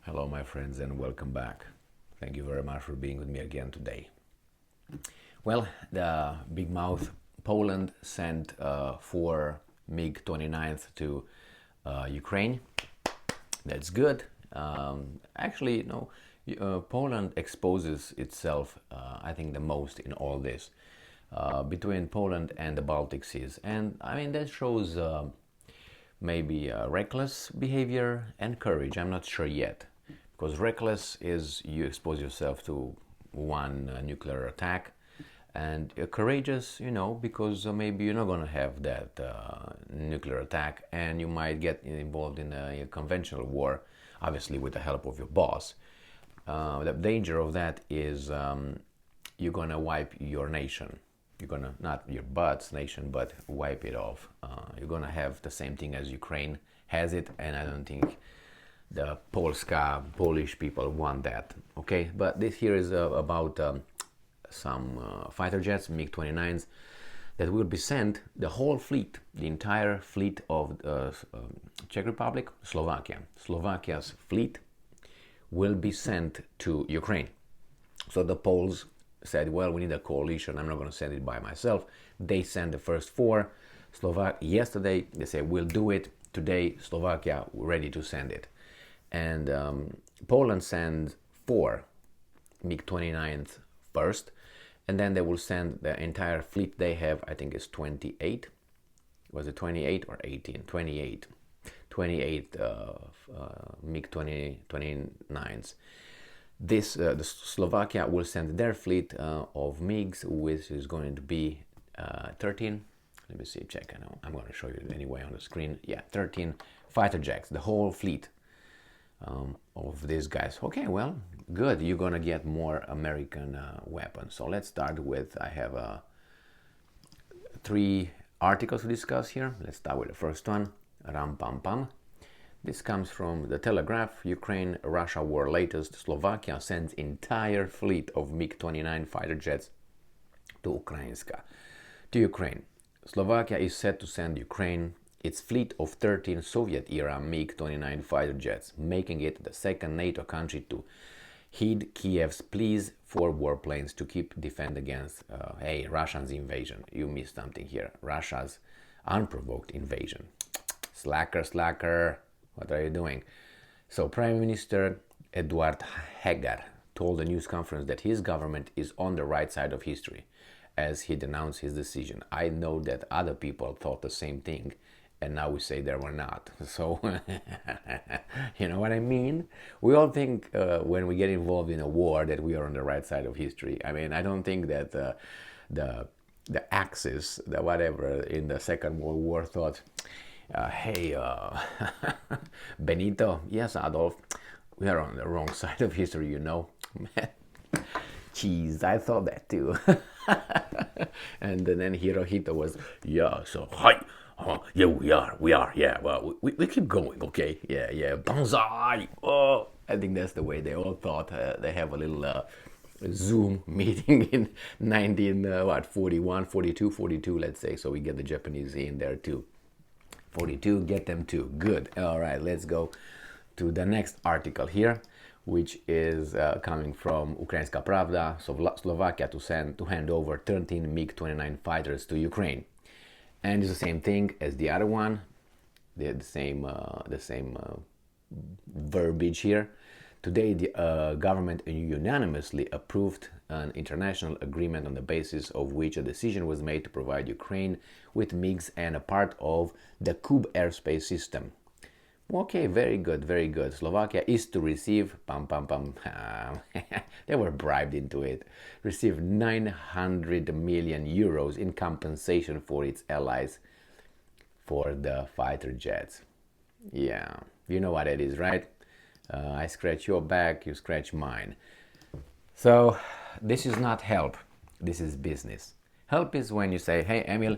Hello, my friends, and welcome back. Thank you very much for being with me again today. Well, the big mouth Poland sent four Mig-29s to Ukraine. That's good. Actually, no, Poland exposes itself, I think, the most in all this between Poland and the Baltic Seas. And I mean, that shows maybe reckless behavior and courage. I'm not sure yet. Because reckless is you expose yourself to one nuclear attack, and courageous, because maybe you're not going to have that nuclear attack, and you might get involved in a conventional war, obviously with the help of your boss. The danger of that is you're going to wipe your nation. You're going to, not your butt's nation, but wipe it off. You're going to have the same thing as Ukraine has it, and I don't think the Polish people want that. Okay, but this here is about some fighter jets, Mig-29s, that will be sent, the whole fleet, the entire fleet of Czech Republic, Slovakia. Slovakia's fleet will be sent to Ukraine. So the Poles said, well, we need a coalition. I'm not going to send it by myself. They sent the first four. Yesterday, they said, we'll do it. Today, Slovakia, we're ready to send it. And Poland sends four Mig-29s first, and then they will send the entire fleet they have. I think it's 28. Was it 28 or 18? 28. 28 Mig-29s. The Slovakia will send their fleet of MiGs, which is going to be 13. Let me see, check. I know I'm going to show you anyway on the screen. Yeah, 13 fighter jets, the whole fleet. Of these guys. Okay, well, good. You're gonna get more American weapons. So let's start with, I have 3 articles to discuss here. Let's start with the first one. Ram pam pam. This comes from the Telegraph. Ukraine-Russia war latest. Slovakia sends entire fleet of MiG-29 fighter jets to Ukraine. Slovakia is set to send Ukraine its fleet of 13 Soviet-era MiG-29 fighter jets, making it the second NATO country to heed Kiev's pleas for warplanes to keep defend against Russia's invasion. You missed something here. Russia's unprovoked invasion. Slacker, what are you doing? So Prime Minister Eduard Heger told a news conference that his government is on the right side of history as he denounced his decision. I know that other people thought the same thing, and now we say they were not. So, you know what I mean? We all think when we get involved in a war that we are on the right side of history. I mean, I don't think that the Axis, the whatever, in the Second World War thought, hey, Benito, yes, Adolf, we are on the wrong side of history, you know. Jeez, I thought that too. And then Hirohito was, yeah, so, hi. Yeah, we are, yeah, well, we keep going, okay, yeah, banzai, oh, I think that's the way they all thought. They have a little Zoom meeting in 41, 42, let's say, so we get the Japanese in there too. 42, get them too, good. All right, let's go to the next article here, which is coming from Ukrainska Pravda. Slovakia to hand over 13 MiG-29 fighters to Ukraine. And it's the same thing as the other one. They had the same verbiage here. Today, the government unanimously approved an international agreement on the basis of which a decision was made to provide Ukraine with MiGs and a part of the Kub airspace system. Okay, very good, very good. Slovakia is to receive, they were bribed into it, receive 900 million euros in compensation for its allies for the fighter jets. Yeah, you know what it is, right? I scratch your back, you scratch mine. So this is not help, this is business. Help is when you say, hey, Emil,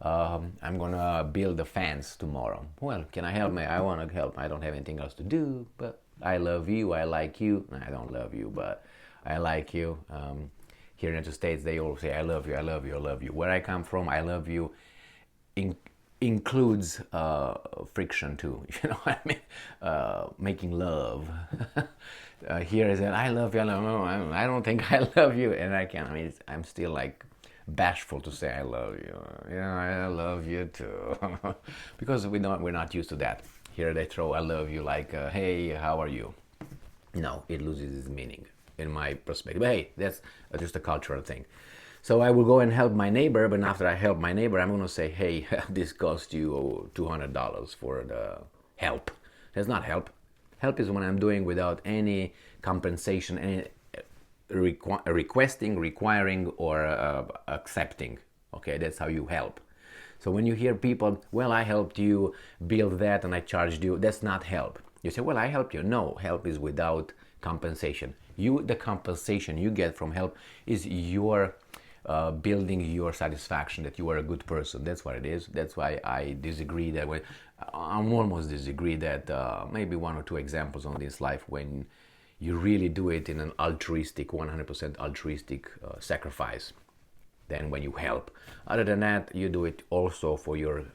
I'm gonna build the fence tomorrow. Well, can I help? I want to help. I don't have anything else to do, but I love you. I like you. I don't love you, but I like you. Here in the United States, they all say, I love you, I love you, I love you. Where I come from, I love you includes friction too. You know what I mean? Making love. Here is that I love you. I don't think I love you, and I can't. I mean, I'm still like bashful to say I love you. Yeah, I love you too, because we're not used to that. Here they throw I love you like, hey, how are you? No, it loses its meaning in my perspective. But hey, that's just a cultural thing. So I will go and help my neighbor, but after I help my neighbor, I'm going to say, hey, this cost you $200 for the help. That's not help. Help is when I'm doing without any compensation, any requesting, requiring, or accepting. Okay, that's how you help. So when you hear people, well, I helped you build that and I charged you, that's not help. You say, well, I helped you. No, help is without compensation. The compensation you get from help is your building your satisfaction that you are a good person. That's what it is. That's why I disagree that way. I'm almost disagree that maybe one or two examples on this life when you really do it in an altruistic, 100% altruistic sacrifice than when you help. Other than that, you do it also for your,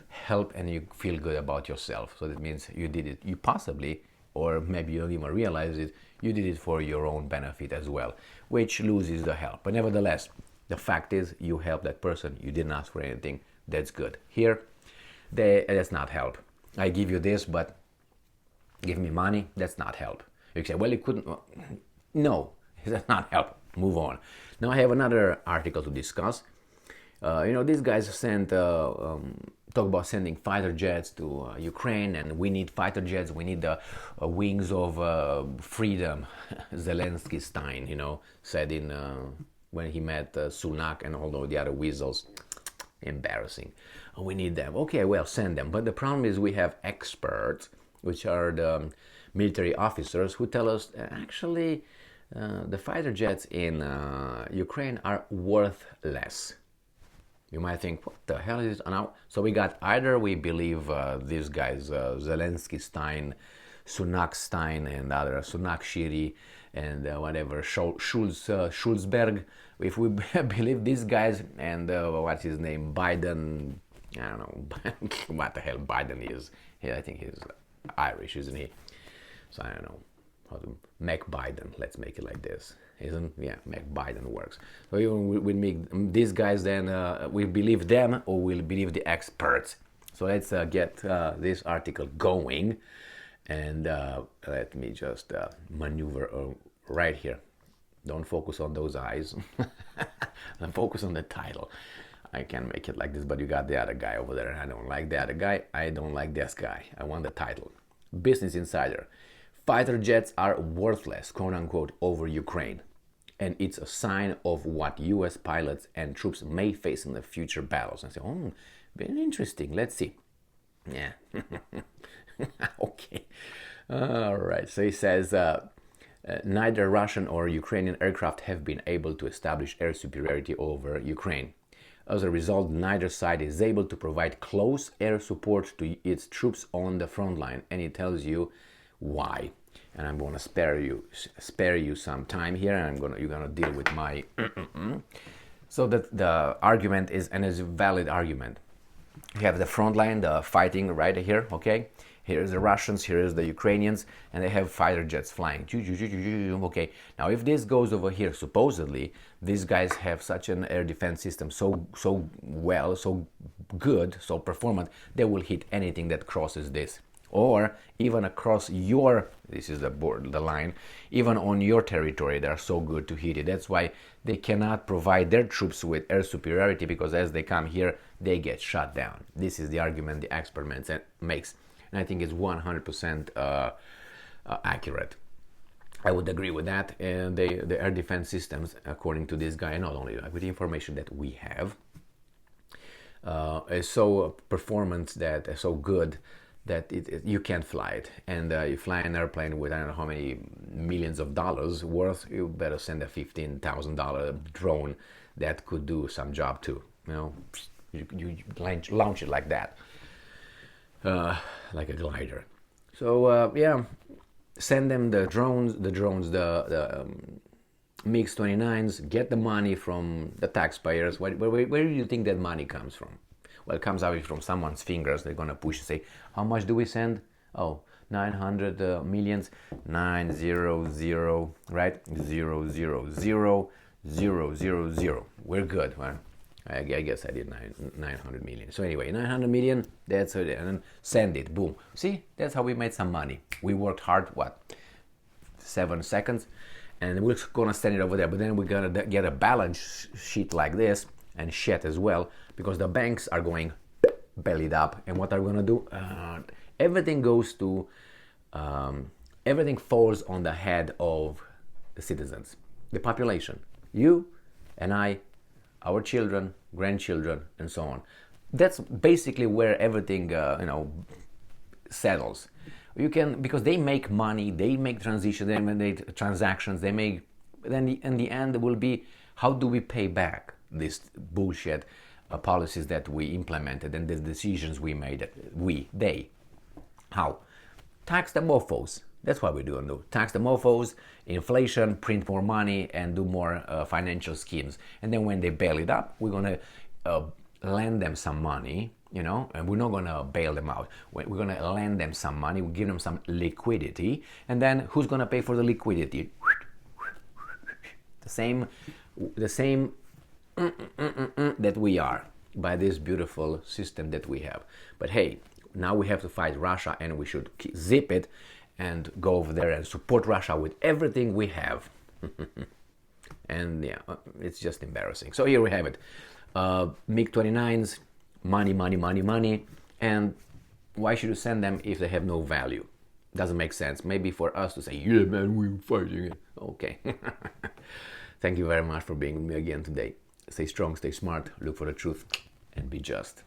help, and you feel good about yourself. So that means you did it. You possibly, or maybe you don't even realize it, you did it for your own benefit as well, which loses the help. But nevertheless, the fact is you help that person. You didn't ask for anything. That's good. Here, that's not help. I give you this, but give me money. That's not help. You say, well, you couldn't. No, that's not help. Move on. Now I have another article to discuss. These guys talk about sending fighter jets to Ukraine, and we need fighter jets. We need the wings of freedom. Zelensky Stein, said in when he met Sunak and all the other weasels. Embarrassing. Oh, we need them. Okay, well, send them. But the problem is we have experts, which are the military officers, who tell us actually the fighter jets in Ukraine are worth less. You might think, what the hell is it now? So we got either we believe these guys, Zelensky Stein, Sunak Stein, and other Sunak Shiri, and whatever, Schulzberg. If we believe these guys and what's his name, Biden, I don't know what the hell Biden is. I think he's Irish, isn't he? So I don't know how to make Biden. Let's make it like this. Make Biden works. So even we make these guys, then we believe them or we'll believe the experts. So let's get this article going, and let me just maneuver right here. Don't focus on those eyes. And focus on the title. I can make it like this, but you got the other guy over there. I don't like the other guy. I don't like this guy. I want the title. Business Insider. Fighter jets are worthless, quote unquote, over Ukraine. And it's a sign of what US pilots and troops may face in the future battles. And I say, oh, very interesting. Let's see. Yeah. Okay. All right. So he says, neither Russian or Ukrainian aircraft have been able to establish air superiority over Ukraine. As a result, neither side is able to provide close air support to its troops on the front line. And it tells you why. And I'm going to spare you some time here, and you're going to deal with my So that the argument is, and is a valid argument. You have the front line, the fighting right here, okay? Here's the Russians, here's the Ukrainians, and they have fighter jets flying. Okay, now if this goes over here, supposedly, these guys have such an air defense system so well, so good, so performant, they will hit anything that crosses this. Or even across this is the line, even on your territory, they're so good to hit it. That's why they cannot provide their troops with air superiority, because as they come here, they get shot down. This is the argument the expert makes. And I think it's 100% accurate. I would agree with that. And the air defense systems, according to this guy, not only with the information that we have, is so performance that so good that you can't fly it. And you fly an airplane with I don't know how many millions of dollars worth, you better send a $15,000 drone that could do some job too. You launch it like that. Like a glider. So send them the drones, the Mig-29s, get the money from the taxpayers. Where do you think that money comes from? Well, it comes out from someone's fingers. They're gonna push and say, how much do we send? Oh, 900 millions, 900, right? 000 We're good. Well, I guess I did 900 million. So anyway, 900 million, that's it. And then send it, boom. See, that's how we made some money. We worked hard, what, 7 seconds? And we're gonna send it over there. But then we're gonna get a balance sheet like this and shit as well, because the banks are going bellied up. And what are we gonna do? Everything goes to, everything falls on the head of the citizens, the population, you and I, our children, grandchildren, and so on. That's basically where everything, settles. You can, because they make money, they make transitions, they make transactions, they make. Then in the end, it will be, how do we pay back this bullshit policies that we implemented and the decisions we made? They. How? Tax the mofos. That's what we're doing. Tax the mofos, inflation, print more money, and do more financial schemes. And then when they bail it up, we're gonna lend them some money, and we're not gonna bail them out. We're gonna lend them some money. We give them some liquidity, and then who's gonna pay for the liquidity? The same that we are, by this beautiful system that we have. But hey, now we have to fight Russia, and we should zip it and go over there and support Russia with everything we have. And yeah, it's just embarrassing. So here we have it. Mig-29s, money, money, money, money. And why should you send them if they have no value? Doesn't make sense. Maybe for us to say, yeah, man, we're fighting it. Okay. Thank you very much for being with me again today. Stay strong, stay smart, look for the truth, and be just.